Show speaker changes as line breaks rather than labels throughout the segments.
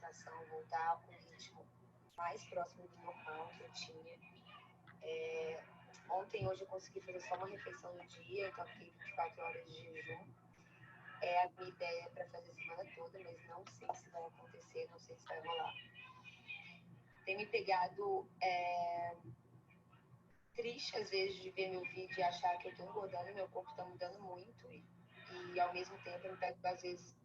alimentação, voltar a um ritmo mais próximo do normal que eu tinha. Ontem, hoje eu consegui fazer só uma refeição no dia, então fiquei 24 horas de jejum. É a minha ideia para fazer a semana toda, mas não sei se vai acontecer, não sei se vai rolar. Tem me pegado triste, às vezes, de ver meu vídeo e achar que eu tô engordando, meu corpo tá mudando muito. E ao mesmo tempo, eu me pego, às vezes,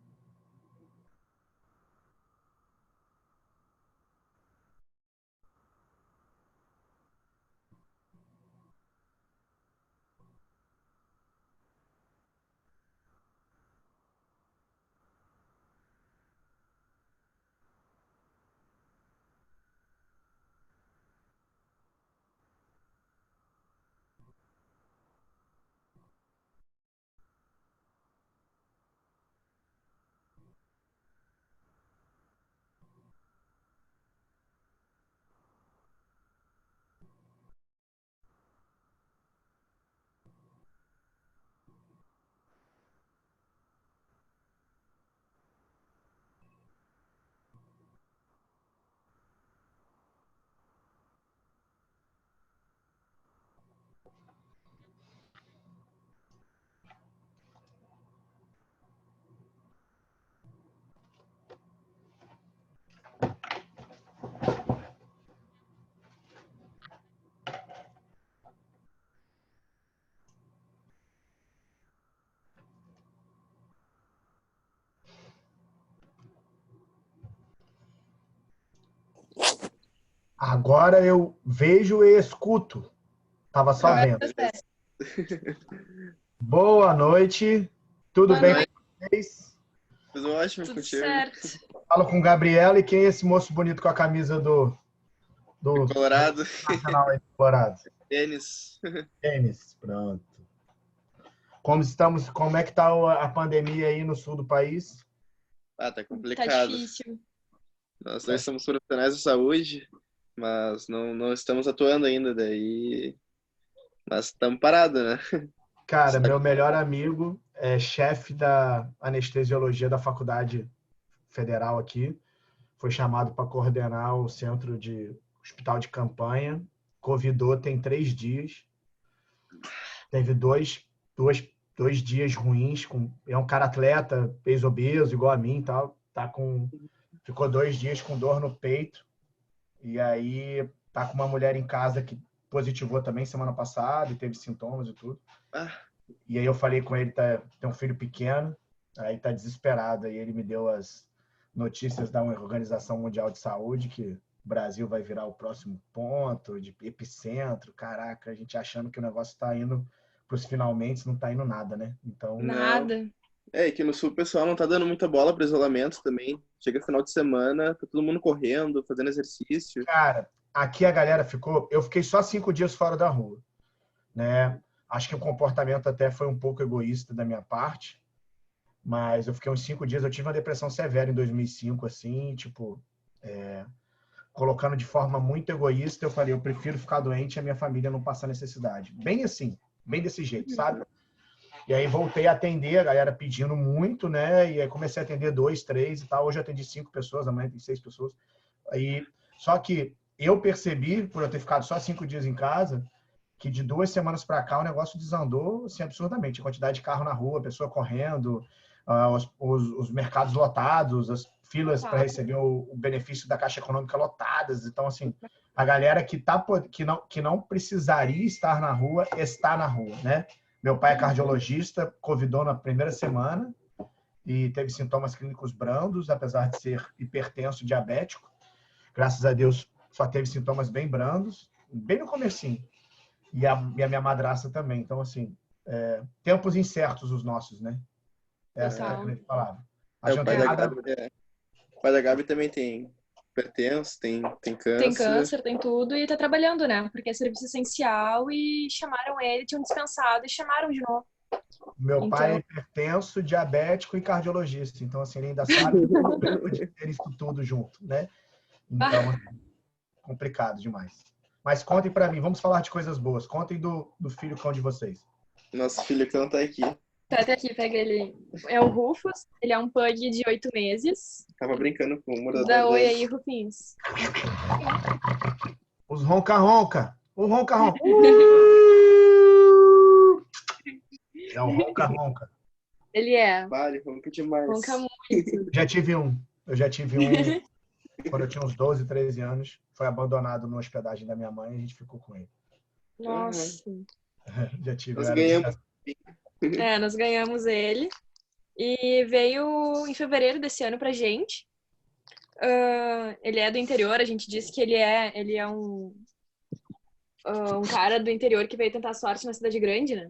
Agora eu vejo e escuto. Tava só vendo. Boa noite. Tudo
Boa
bem
noite.
com vocês?
Tudo ótimo
Tudo
contigo.
certo.
Falo com Gabriela e quem é esse moço bonito com a camisa do
Colorado.
Nacional aí do Colorado?
Tênis.
Tênis, pronto. Como é que tá a pandemia aí no sul do país?
Tá
Tá
complicado.
difícil.
Nós dois somos profissionais de saúde, mas não estamos atuando ainda daí. Mas estamos parados, né?
Cara, meu melhor amigo é chefe da anestesiologia da faculdade federal aqui. Foi chamado para coordenar o centro de hospital de campanha. Covidou tem 3 dias. Teve dois dias ruins. É um cara atleta, peso obeso, igual a mim e tal. Ficou 2 dias com dor no peito. E aí tá com uma mulher em casa que positivou também semana passada e teve sintomas e tudo. E aí eu falei com ele, tem um filho pequeno, aí tá desesperado. Aí ele me deu as notícias da Organização Mundial de Saúde, que o Brasil vai virar o próximo ponto de epicentro. Caraca, a gente achando que o negócio tá indo pros finalmente, não tá indo nada, né? Então,
Nada.
É que no sul o pessoal não tá dando muita bola para isolamento também. Chega final de semana, tá todo mundo correndo, fazendo exercício.
cara, aqui a galera eu fiquei só 5 dias fora da rua, né? Acho que o comportamento até foi um pouco egoísta da minha parte, mas eu fiquei uns 5 dias, eu tive uma depressão severa em 2005, assim, tipo, colocando de forma muito egoísta, eu falei, eu prefiro ficar doente e a minha família não passar necessidade. Bem assim, bem desse jeito, sabe? E aí voltei a atender, a galera pedindo muito, né? E aí comecei a atender 2, 3 e tal. Hoje eu atendi 5 pessoas, amanhã tem 6 pessoas. Só que eu percebi, por eu ter ficado só 5 dias em casa, que de 2 semanas para cá o negócio desandou assim, absurdamente. A quantidade de carro na rua, pessoa correndo, os mercados lotados, as filas para receber o benefício da Caixa Econômica lotadas. Então, assim, a galera que não precisaria estar na rua, está na rua, né? Meu pai é cardiologista, covidou na primeira semana e teve sintomas clínicos brandos, apesar de ser hipertenso, diabético. Graças a Deus, só teve sintomas bem brandos, bem no comecinho. E a minha madrasta também. Então, assim, tempos incertos os nossos, né? Essa é a grande palavra.
O pai da Gabi também tem hipertenso, tem câncer.
Tem câncer, tem tudo e tá trabalhando, né? Porque é serviço essencial e chamaram ele, tinham dispensado e chamaram de novo.
Meu pai é hipertenso, diabético e cardiologista. Então, assim, ele ainda sabe o problema de ter isso tudo junto, né? Então, complicado demais. Mas contem para mim, vamos falar de coisas boas. Contem do filho cão de vocês.
Nosso filho cão tá aqui.
Tá até aqui, pega ele. É o Rufus, ele é um pug de 8 meses.
Tava brincando com o mordedor
Dá oi
dele.
aí, Rufinhos.
Os ronca-ronca. O ronca-ronca. É o ronca-ronca.
Ele é.
Vale, ronca demais.
Ronca muito.
Já tive um. Eu já tive um quando eu tinha uns 12, 13 anos. Foi abandonado numa hospedagem da minha mãe e a gente ficou com ele.
Nossa.
Já tive.
Nós
eu era
ganhamos.
Nós ganhamos ele. E veio em fevereiro desse ano pra gente. Ele é do interior, a gente disse que ele é um cara do interior que veio tentar sorte na cidade grande, né?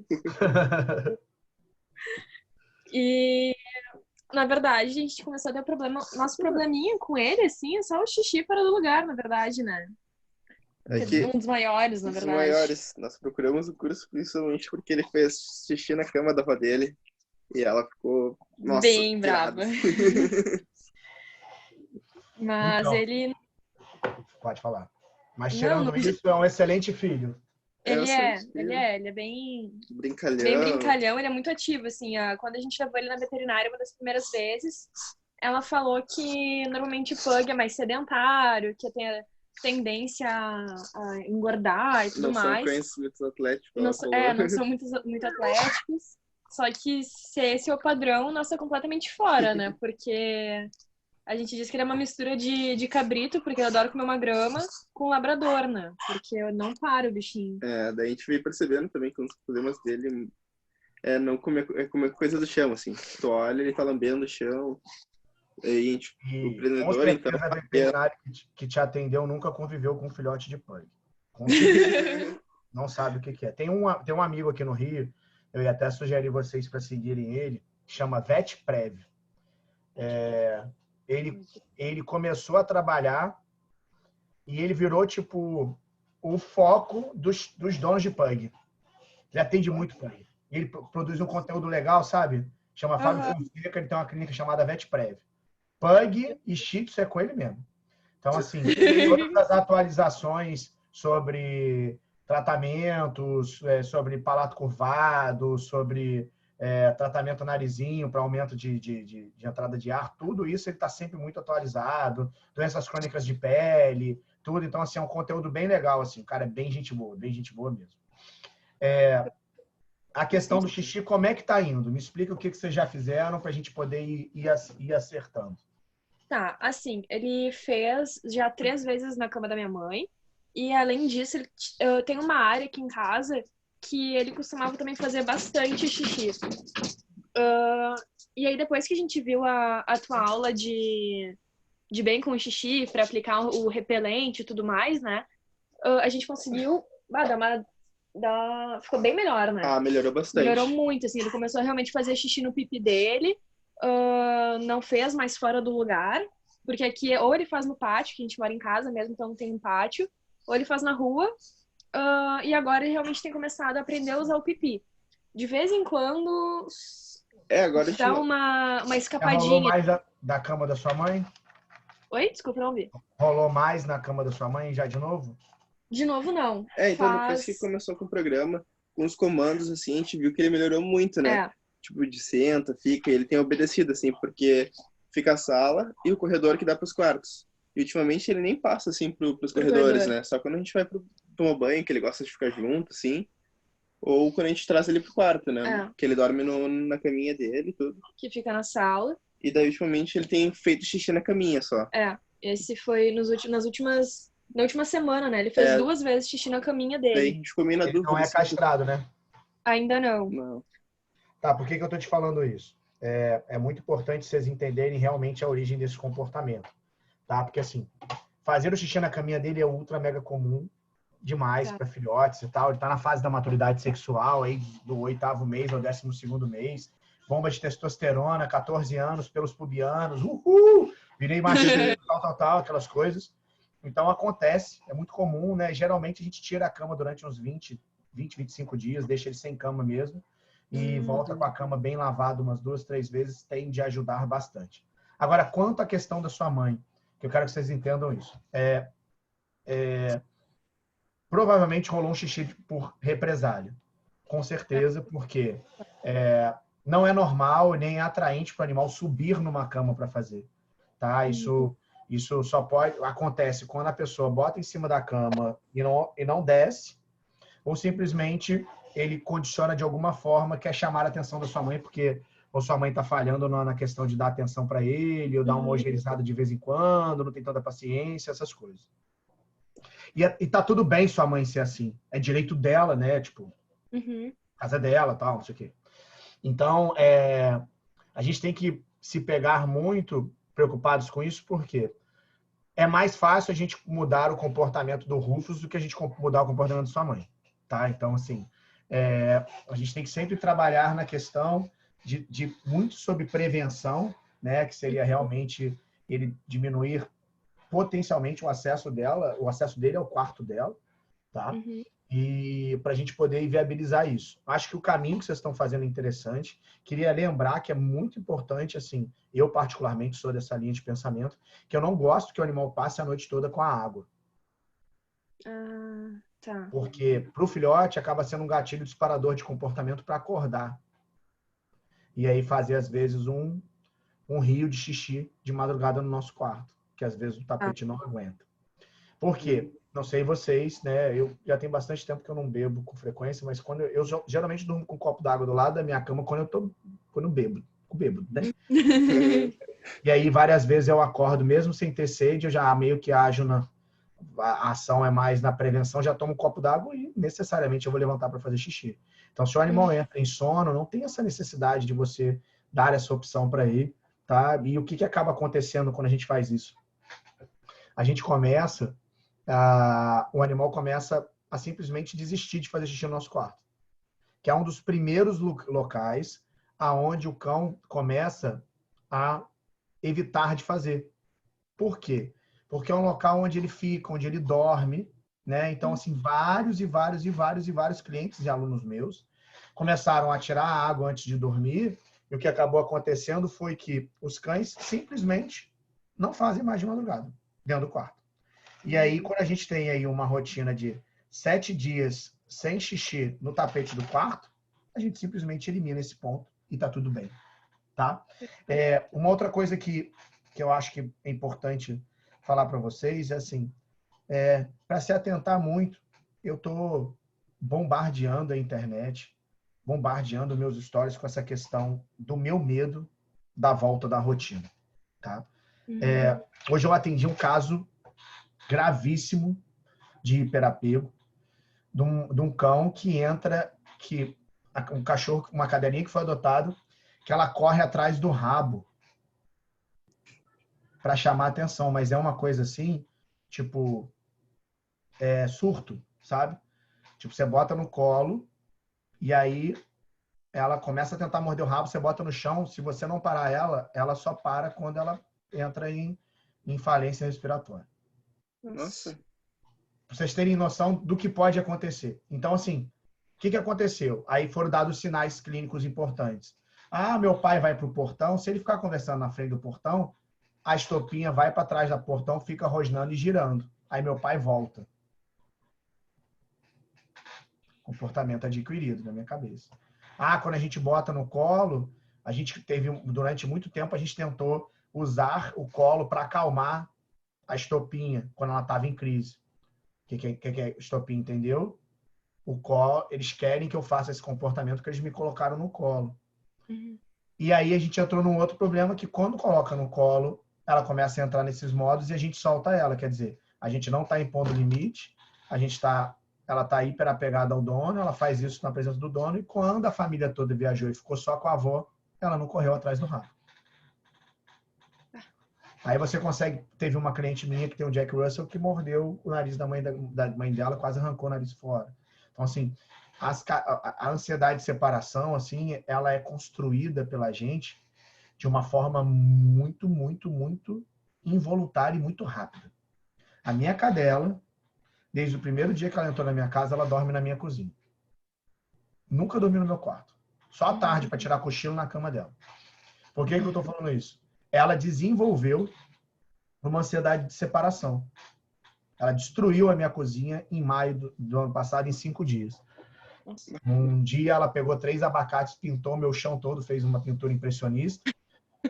E, na verdade, a gente começou a ter problema. Nosso probleminha com ele, assim, é só o xixi fora do lugar, na verdade, né?
Aqui,
Um dos maiores, na
os
verdade.
maiores. Nós procuramos o curso principalmente porque ele fez xixi na cama da avó dele. E ela ficou, nossa,
Bem
pirada.
brava. Mas
Então.
ele
Pode falar. Mas
Não,
tirando
não-
isso, é um excelente filho.
Ele
Essa
é,
filha.
ele é, ele é bem
Brincalhão.
brincalhão, ele é muito ativo, assim, quando a gente levou ele na veterinária uma das primeiras vezes, ela falou que normalmente o pug é mais sedentário, que tem a tendência a engordar e tudo
Não são
mais.
cães muito atléticos.
Não,
ela falou.
não são muito atléticos, só que se esse é o padrão, nós é completamente fora, né, porque a gente diz que ele é uma mistura de cabrito, porque ele adora comer uma grama, com labrador, né, porque eu não paro o bichinho.
Daí a gente veio percebendo também que um dos problemas dele é não comer, comer coisa do chão, assim. Tu olha, ele tá lambendo o chão. E a gente, o
E com
prendedor,
certeza
então,
a veterinária que te atendeu nunca conviveu com um filhote de pug. Com certeza. Não sabe o que é. Tem um amigo aqui no Rio, eu ia até sugerir vocês para seguirem ele, chama VetPrev. Ele começou a trabalhar e ele virou, tipo, o foco dos donos de pug. Ele atende muito pug. Ele produz um conteúdo legal, sabe? Chama Fábio Fonseca, ele tem uma clínica chamada VetPrev. Pug e Shih Tzu é com ele mesmo. Então, assim, todas as atualizações sobre tratamentos, sobre palato curvado, sobre tratamento narizinho para aumento de entrada de ar, tudo isso ele está sempre muito atualizado. Doenças crônicas de pele, tudo. Então, assim, é um conteúdo bem legal, assim. O cara é bem gente boa mesmo. A questão do xixi, como é que tá indo? Me explica o que vocês já fizeram para a gente poder ir acertando.
Tá, assim, ele fez já 3 vezes na cama da minha mãe. E além disso, eu tenho uma área aqui em casa que ele costumava também fazer bastante xixi. E aí, depois que a gente viu a tua aula de bem com o xixi para aplicar o repelente e tudo mais, né? A gente conseguiu ficou bem melhor, né?
melhorou bastante.
Melhorou muito, assim. Ele começou a realmente fazer xixi no pipi dele. Não fez mais fora do lugar, porque aqui ou ele faz no pátio, que a gente mora em casa mesmo, então não tem um pátio, ou ele faz na rua, e agora ele realmente tem começado a aprender a usar o pipi. De vez em quando
Agora
dá uma
Rolou
escapadinha.
mais da cama da sua mãe?
Oi? Desculpa, não ouvi.
Rolou mais na cama da sua mãe já de novo?
De novo, não.
Então depois que começou com o programa, com os comandos, assim, a gente viu que ele melhorou muito, né? Tipo, de senta, fica, e ele tem obedecido, assim, porque fica a sala e o corredor que dá pros quartos. E ultimamente ele nem passa, assim, pros corredores, né? Só quando a gente vai tomar banho, que ele gosta de ficar junto, assim, ou quando a gente traz ele pro quarto, né? Que ele dorme na caminha dele e tudo.
Que fica na sala.
E daí, ultimamente, ele tem feito xixi na caminha só.
Esse foi na última semana, né? Ele fez 2 vezes xixi na caminha dele.
Daí a gente ficou meio na dúvida.
Não é castrado, né?
Ainda não.
Não.
Tá, por que eu tô te falando isso? É muito importante vocês entenderem realmente a origem desse comportamento, tá? Porque, assim, fazer o xixi na caminha dele é ultra mega comum demais para filhotes e tal. Ele tá na fase da maturidade sexual, aí do 8º mês ao 12º mês. Bomba de testosterona, 14 anos, pelos pubianos, virei macho, tal, aquelas coisas. Então, acontece, é muito comum, né? Geralmente, a gente tira a cama durante uns 25 dias, deixa ele sem cama mesmo, e volta com a cama bem lavada umas 2, 3 vezes, tende a ajudar bastante. Agora, quanto à questão da sua mãe, que eu quero que vocês entendam isso. Provavelmente rolou um xixi por represália. Com certeza, porque não é normal nem é atraente para o animal subir numa cama para fazer, tá? Isso só acontece quando a pessoa bota em cima da cama e não desce, ou simplesmente ele condiciona de alguma forma, quer chamar a atenção da sua mãe, porque ou sua mãe está falhando na questão de dar atenção para ele, ou dar uma homogeneizada de vez em quando, não tem tanta paciência, essas coisas. E tá tudo bem sua mãe ser assim. É direito dela, né? Tipo, casa dela, tal, não sei o quê. Então, a gente tem que se pegar muito preocupados com isso, porque é mais fácil a gente mudar o comportamento do Rufus do que a gente mudar o comportamento da sua mãe, tá? Então, assim, a gente tem que sempre trabalhar na questão de muito sobre prevenção, né? Que seria realmente ele diminuir potencialmente o acesso dele ao quarto dela, tá? E para a gente poder viabilizar isso. Acho que o caminho que vocês estão fazendo é interessante. Queria lembrar que é muito importante, assim, eu particularmente sou dessa linha de pensamento, que eu não gosto que o animal passe a noite toda com a água.
Tá.
Porque para o filhote acaba sendo um gatilho disparador de comportamento para acordar. E aí fazer, às vezes, um rio de xixi de madrugada no nosso quarto, que às vezes o tapete não aguenta. Por quê? Não sei vocês, né? Eu já tenho bastante tempo que eu não bebo com frequência, mas quando eu geralmente durmo com um copo d'água do lado da minha cama quando eu bebo, né? E aí várias vezes eu acordo mesmo sem ter sede, eu já meio que ajo a ação é mais na prevenção, já tomo um copo d'água e necessariamente eu vou levantar para fazer xixi. Então, se o animal entra em sono, não tem essa necessidade de você dar essa opção para ele, tá? E o que acaba acontecendo quando a gente faz isso? A gente o animal começa a simplesmente desistir de fazer xixi no nosso quarto, que é um dos primeiros locais aonde o cão começa a evitar de fazer. Por quê? Porque é um local onde ele fica, onde ele dorme, né? Então, assim, vários clientes e alunos meus começaram a tirar a água antes de dormir, e o que acabou acontecendo foi que os cães simplesmente não fazem mais de madrugada dentro do quarto. E aí, quando a gente tem aí uma rotina de 7 dias sem xixi no tapete do quarto, a gente simplesmente elimina esse ponto e tá tudo bem, tá? Uma outra coisa que eu acho que é importante falar para vocês é assim, para se atentar muito, eu tô bombardeando a internet, bombardeando meus stories com essa questão do meu medo da volta da rotina, tá? Hoje eu atendi um caso gravíssimo de hiperapego de um cão um cachorro, uma cadelinha que foi adotado, que ela corre atrás do rabo para chamar a atenção, mas é uma coisa assim, tipo, surto, sabe? Tipo, você bota no colo e aí ela começa a tentar morder o rabo, você bota no chão, se você não parar ela só para quando ela entra em falência respiratória.
Nossa.
Pra vocês terem noção do que pode acontecer. Então, assim, o que aconteceu? Aí foram dados sinais clínicos importantes. Meu pai vai para o portão, se ele ficar conversando na frente do portão, a estopinha vai para trás do portão, fica rosnando e girando. Aí meu pai volta. Comportamento adquirido na minha cabeça. Quando a gente bota no colo, a gente teve, durante muito tempo, a gente tentou usar o colo para acalmar a estopinha quando ela estava em crise. O que é estopinha, entendeu? O colo, eles querem que eu faça esse comportamento que eles me colocaram no colo. E aí a gente entrou num outro problema que quando coloca no colo, ela começa a entrar nesses modos e a gente solta ela. Quer dizer, a gente não está impondo limite, ela está hiper apegada ao dono, ela faz isso na presença do dono, e quando a família toda viajou e ficou só com a avó, ela não correu atrás do rabo. Aí você teve uma cliente minha que tem um Jack Russell que mordeu o nariz da mãe dela, quase arrancou o nariz fora. Então, assim, a ansiedade de separação, assim, ela é construída pela gente de uma forma muito, muito, muito involuntária e muito rápida. A minha cadela, desde o primeiro dia que ela entrou na minha casa, ela dorme na minha cozinha. Nunca dormiu no meu quarto. Só à tarde para tirar cochilo na cama dela. Por que eu estou falando isso? Ela desenvolveu uma ansiedade de separação. Ela destruiu a minha cozinha em maio do ano passado, em 5 dias. Um dia ela pegou 3 abacates, pintou meu chão todo, fez uma pintura impressionista.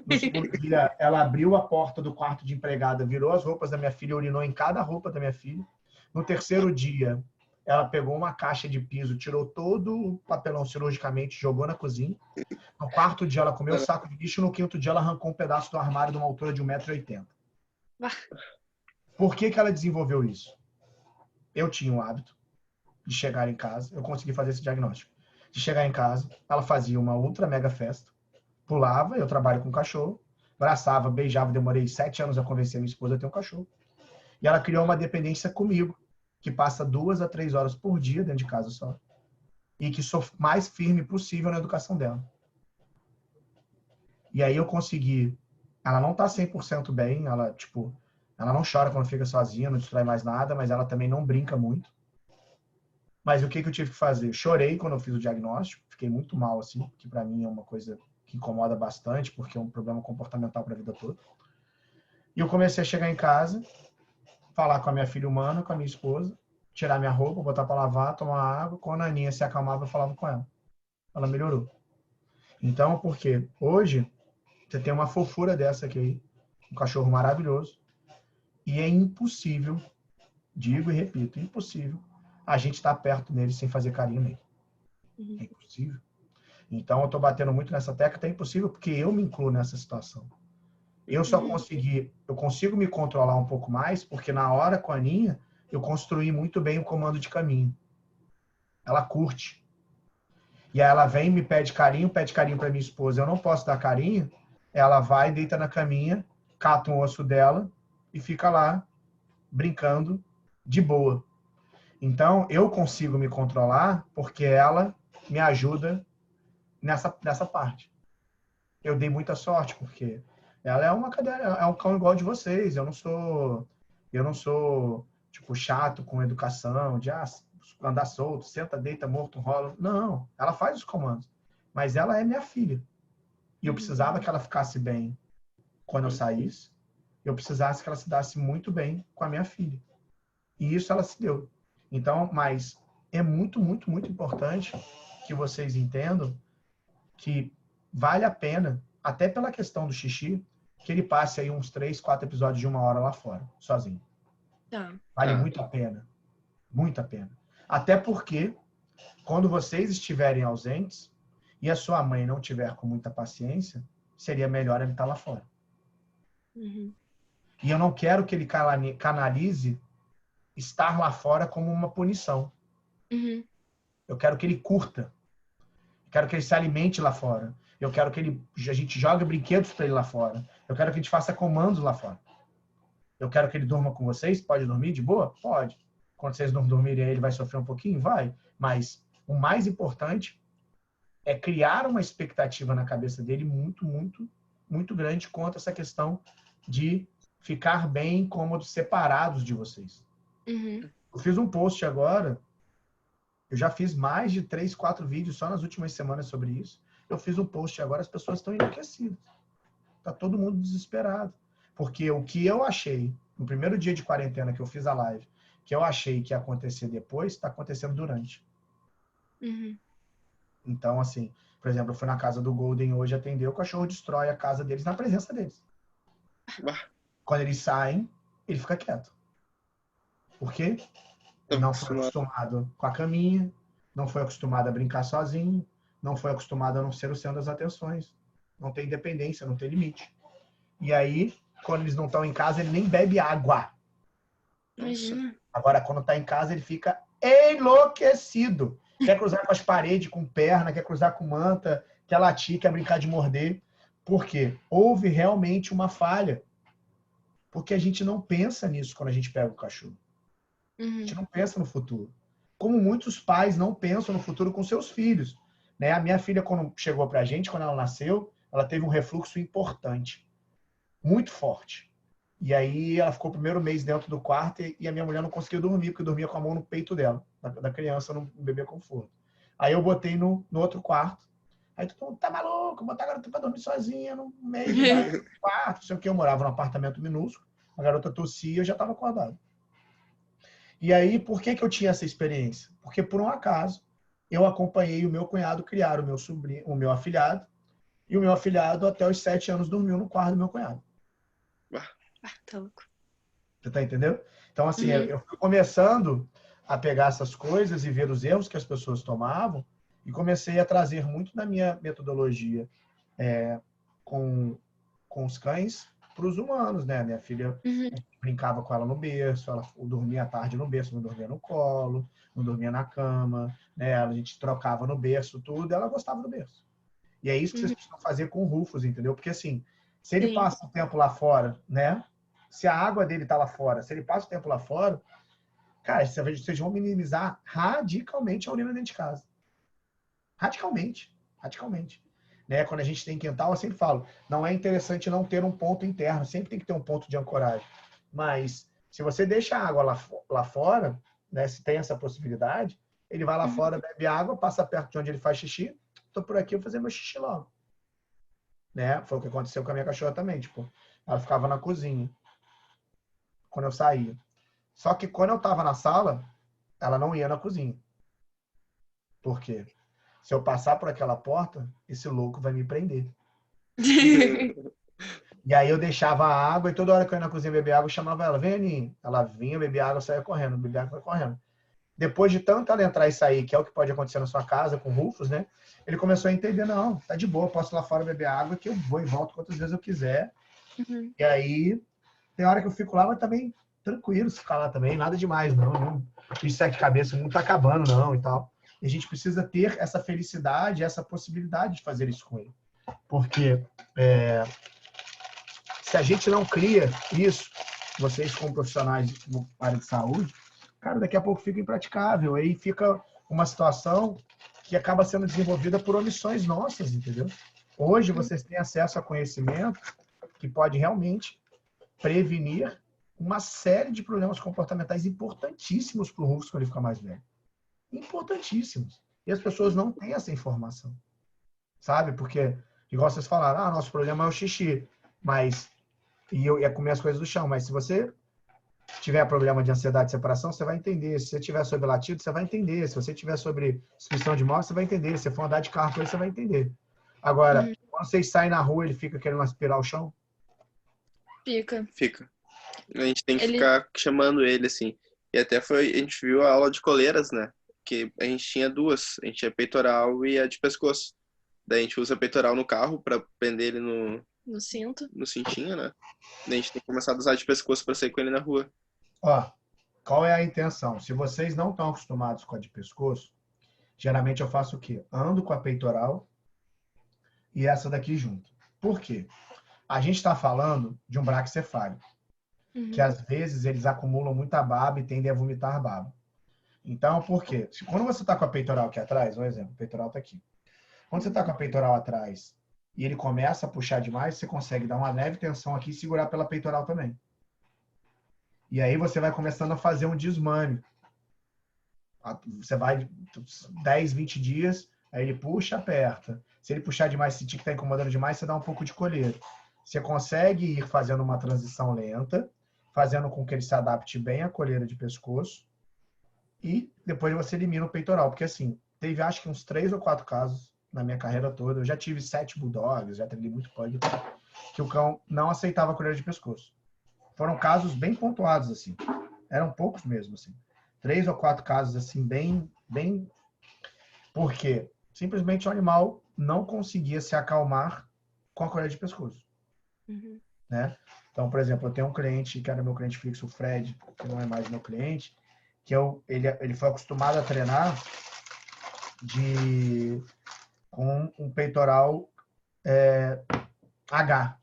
No segundo dia, ela abriu a porta do quarto de empregada, virou as roupas da minha filha, urinou em cada roupa da minha filha. No terceiro dia, ela pegou uma caixa de piso, tirou todo o papelão cirurgicamente, jogou na cozinha. No quarto dia, ela comeu saco de lixo. No quinto dia, ela arrancou um pedaço do armário de uma altura de 1,80 m. Por que ela desenvolveu isso? Eu tinha o hábito de chegar em casa, eu consegui fazer esse diagnóstico. De chegar em casa, ela fazia uma ultra mega festa, pulava, eu trabalho com cachorro, abraçava, beijava, demorei 7 anos a convencer minha esposa a ter um cachorro. E ela criou uma dependência comigo, que passa 2 a 3 horas por dia dentro de casa só. E que sou mais firme possível na educação dela. E aí eu consegui... Ela não tá 100% bem, ela não chora quando fica sozinha, não destrói mais nada, mas ela também não brinca muito. Mas o que eu tive que fazer? Chorei quando eu fiz o diagnóstico, fiquei muito mal, assim, que para mim é uma coisa que incomoda bastante, porque é um problema comportamental para a vida toda. E eu comecei a chegar em casa, falar com a minha filha humana, com a minha esposa, tirar minha roupa, botar para lavar, tomar água. Quando a Aninha se acalmava, eu falava com ela. Ela melhorou. Então, porque hoje você tem uma fofura dessa aqui, um cachorro maravilhoso, e é impossível, digo e repito, impossível a gente estar perto dele sem fazer carinho nele. É impossível. Então, eu estou batendo muito nessa tecla, é impossível porque eu me incluo nessa situação. Eu consigo me controlar um pouco mais, porque na hora com a Aninha, eu construí muito bem o comando de caminho. Ela curte. E aí ela vem e me pede carinho para minha esposa. Eu não posso dar carinho, ela vai, deita na caminha, cata um osso dela e fica lá brincando de boa. Então, eu consigo me controlar porque ela me ajuda nessa parte. Eu dei muita sorte, porque ela é um cão igual de vocês. Eu não sou tipo chato com educação, de andar solto, senta, deita, morto, rola. Não, ela faz os comandos. Mas ela é minha filha. E eu precisava que ela ficasse bem quando eu saísse. Eu precisasse que ela se desse muito bem com a minha filha. E isso ela se deu. Então, mas é muito, muito, muito importante que vocês entendam que vale a pena, até pela questão do xixi, que ele passe aí uns 3, 4 episódios de 1 hora lá fora, sozinho. Vale muito a pena. Muito a pena. Até porque, quando vocês estiverem ausentes e a sua mãe não tiver com muita paciência, seria melhor ele estar lá fora. E eu não quero que ele canalize estar lá fora como uma punição. Eu quero que ele curta. Eu quero que ele se alimente lá fora. Eu quero que a gente jogue brinquedos para ele lá fora. Eu quero que a gente faça comandos lá fora. Eu quero que ele durma com vocês. Pode dormir de boa? Pode. Quando vocês não dormirem, ele vai sofrer um pouquinho? Vai. Mas o mais importante é criar uma expectativa na cabeça dele muito, muito, muito grande quanto a essa questão de ficar bem cômodos separados de vocês. Eu fiz um post agora. Eu já fiz mais de 3, 4 vídeos só nas últimas semanas sobre isso. Eu fiz um post agora, as pessoas estão enlouquecidas. Tá todo mundo desesperado. Porque o que eu achei, no primeiro dia de quarentena que eu fiz a live, que eu achei que ia acontecer depois, está acontecendo durante. Então, assim, por exemplo, eu fui na casa do Golden hoje atender, o cachorro destrói a casa deles na presença deles. Quando eles saem, ele fica quieto. Por quê? Ele não foi acostumado com a caminha, não foi acostumado a brincar sozinho, não foi acostumado a não ser o centro das atenções. Não tem independência, não tem limite. E aí, quando eles não estão em casa, ele nem bebe água.
Imagina.
Agora, quando está em casa, ele fica enlouquecido. Quer cruzar com as paredes, com perna, quer cruzar com manta, quer latir, quer brincar de morder. Por quê? Houve realmente uma falha. Porque a gente não pensa nisso quando a gente pega o cachorro. A gente não pensa no futuro. Como muitos pais não pensam no futuro com seus filhos. Né? A minha filha, quando chegou pra gente, quando ela nasceu, ela teve um refluxo importante. Muito forte. E aí ela ficou o primeiro mês dentro do quarto e a minha mulher não conseguia dormir, porque dormia com a mão no peito dela, da criança, no bebê conforto. Aí eu botei no outro quarto. Aí todo mundo, tá maluco, botar a garota pra dormir sozinha no meio do quarto, não sei o que. Eu morava num apartamento minúsculo, a garota tossia, eu já estava acordado. E aí, por que eu tinha essa experiência? Porque, por um acaso, eu acompanhei o meu cunhado criar o meu afilhado, e o meu afilhado até os 7 anos dormiu no quarto do meu cunhado.
Tá louco.
Você tá entendendo? Então, assim,
Uhum.
eu fui começando a pegar essas coisas e ver os erros que as pessoas tomavam e comecei a trazer muito da minha metodologia com os cães para os humanos, né? Minha filha brincava com ela no berço, ela dormia à tarde no berço, não dormia no colo, não dormia na cama, né? A gente trocava no berço, tudo, e ela gostava do berço. E é isso que vocês precisam fazer com o Rufus, entendeu? Porque assim, se ele passa o tempo lá fora, né? Se a água dele tá lá fora, se ele passa o tempo lá fora, cara, vocês vão minimizar radicalmente a urina dentro de casa. Radicalmente. Radicalmente. Né? Quando a gente tem quintal, eu sempre falo, não é interessante não ter um ponto interno, sempre tem que ter um ponto de ancoragem. Mas se você deixa a água lá fora, né, se tem essa possibilidade, ele vai lá fora, bebe água, passa perto de onde ele faz xixi, tô por aqui, eu vou fazer meu xixi logo. Né? Foi o que aconteceu com a minha cachorra também, tipo, ela ficava na cozinha quando eu saía. Só que quando eu estava na sala, ela não ia na cozinha. Por quê? Se eu passar por aquela porta, esse louco vai me prender. E aí eu deixava a água e toda hora que eu ia na cozinha beber água, eu chamava ela, vem, Aninha. Ela vinha, bebia água, eu saía correndo, bebia água, correndo. Depois de tanto ela entrar e sair, que é o que pode acontecer na sua casa com Rufus, né? Ele começou a entender, não, tá de boa, posso ir lá fora beber água, que eu vou e volto quantas vezes eu quiser. E aí, tem hora que eu fico lá, mas também tranquilo se ficar lá também, nada demais, não. Isso é de cabeça, não tá acabando, não, e tal. E a gente precisa ter essa felicidade, essa possibilidade de fazer isso com ele. Porque se a gente não cria isso, vocês como profissionais de área de saúde, cara, daqui a pouco fica impraticável. Aí fica uma situação que acaba sendo desenvolvida por omissões nossas, entendeu? Hoje vocês têm acesso a conhecimento que pode realmente prevenir uma série de problemas comportamentais importantíssimos para o Rufus quando ele ficar mais velho. Importantíssimos. E as pessoas não têm essa informação. Sabe? Porque, igual vocês falaram, nosso problema é o xixi. Mas, e eu ia comer as coisas do chão. Mas se você tiver problema de ansiedade de separação, você vai entender. Se você tiver sobre latido, você vai entender. Se você tiver sobre descrição de imóvel, você vai entender. Se você for andar de carro com ele, você vai entender. Agora, quando vocês saem na rua, ele fica querendo aspirar o chão?
Fica. A gente tem que ficar chamando ele, assim. E até a gente viu a aula de coleiras, né? Que a gente tinha duas. A gente tinha peitoral e a de pescoço. Daí a gente usa a peitoral no carro pra prender ele
no cinto.
No cintinho, né? Daí a gente tem que começar a usar de pescoço pra sair com ele na rua.
Ó, qual é a intenção? Se vocês não estão acostumados com a de pescoço, geralmente eu faço o quê? Ando com a peitoral e essa daqui junto. Por quê? A gente está falando de um braquicefálico, que às vezes eles acumulam muita baba e tendem a vomitar baba. Então, por quê? Quando você está com a peitoral aqui atrás, um exemplo, o peitoral está aqui. Quando você está com a peitoral atrás e ele começa a puxar demais, você consegue dar uma leve tensão aqui e segurar pela peitoral também. E aí você vai começando a fazer um desmame. Você vai 10, 20 dias, aí ele puxa, aperta. Se ele puxar demais, sentir que está incomodando demais, você dá um pouco de colher. Você consegue ir fazendo uma transição lenta, fazendo com que ele se adapte bem à coleira de pescoço, e depois você elimina o peitoral. Porque assim, teve acho que uns 3 ou 4 casos na minha carreira toda. Eu já tive 7 bulldogs, já treinei muito pug, que o cão não aceitava a coleira de pescoço. Foram casos bem pontuados, assim. Eram poucos mesmo, assim. 3 ou 4 casos, assim, bem... Por quê? Simplesmente o animal não conseguia se acalmar com a coleira de pescoço. Né? Então, por exemplo, eu tenho um cliente que era meu cliente fixo, o Fred, que não é mais meu cliente, que ele foi acostumado a treinar com um peitoral H.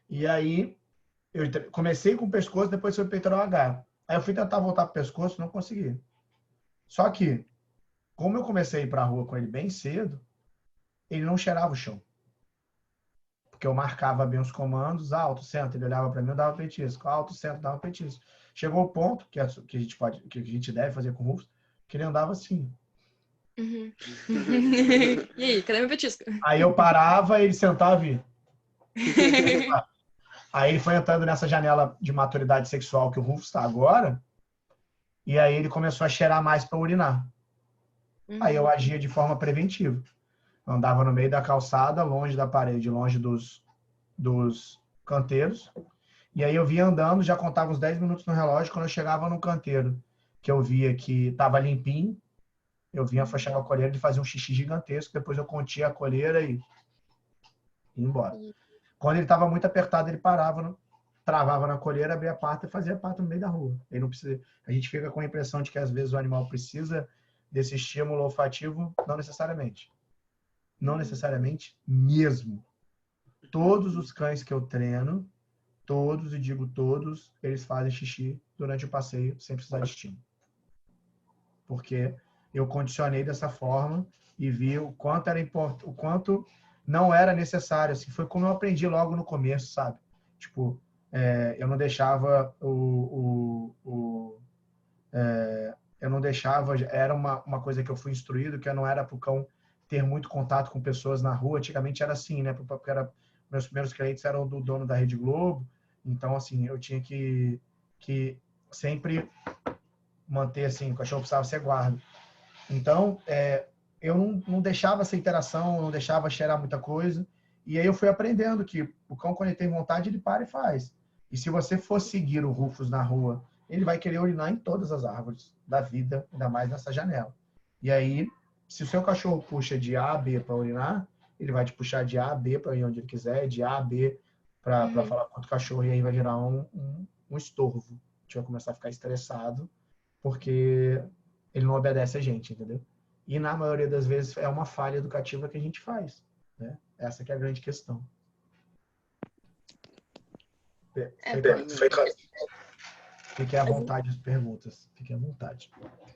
E aí, eu comecei com o pescoço, depois foi o peitoral H. Aí eu fui tentar voltar para o pescoço, não consegui. Só que, como eu comecei a ir para a rua com ele bem cedo, ele não cheirava o chão. Porque eu marcava bem os comandos, alto, centro, ele olhava para mim, eu dava petisco, alto, centro, dava petisco. Chegou o ponto, que a gente deve fazer com o Rufus, que ele andava assim.
E aí, cadê meu petisco?
Aí eu parava, ele sentava e... Aí ele foi entrando nessa janela de maturidade sexual que o Rufus está agora, e aí ele começou a cheirar mais para urinar. Aí eu agia de forma preventiva. Eu andava no meio da calçada, longe da parede, longe dos canteiros. E aí eu via andando, já contava uns 10 minutos no relógio. Quando eu chegava no canteiro, que eu via que estava limpinho, eu vinha, fechava a coleira e fazia um xixi gigantesco. Depois eu contia a coleira e ia embora. Quando ele estava muito apertado, ele parava, travava na coleira, abria a pata e fazia a pata no meio da rua. Ele não precisa, a gente fica com a impressão de que às vezes o animal precisa desse estímulo olfativo, não necessariamente. Não necessariamente mesmo. Todos os cães que eu treino, todos, e digo todos, eles fazem xixi durante o passeio sem precisar de estímulo. Porque eu condicionei dessa forma e vi o quanto era importante, o quanto não era necessário. Assim, foi como eu aprendi logo no começo, sabe? Tipo, eu não deixava eu não deixava, era uma coisa que eu fui instruído, que não era para o cão ter muito contato com pessoas na rua. Antigamente era assim, né? Porque meus primeiros clientes eram do dono da Rede Globo, então, assim, eu tinha que sempre manter, assim, o cachorro precisava ser guarda. Então, eu não deixava essa interação, não deixava cheirar muita coisa, e aí eu fui aprendendo que o cão, quando ele tem vontade, ele para e faz. E se você for seguir o Rufus na rua, ele vai querer urinar em todas as árvores da vida, ainda mais nessa janela. E aí, se o seu cachorro puxa de A a B para urinar, ele vai te puxar de A a B para ir onde ele quiser, de A a B para falar com outro cachorro, e aí vai virar um estorvo. A gente vai começar a ficar estressado, porque ele não obedece a gente, entendeu? E na maioria das vezes é uma falha educativa que a gente faz, né? Essa que é a grande questão. Fique à vontade as perguntas. Fique à vontade.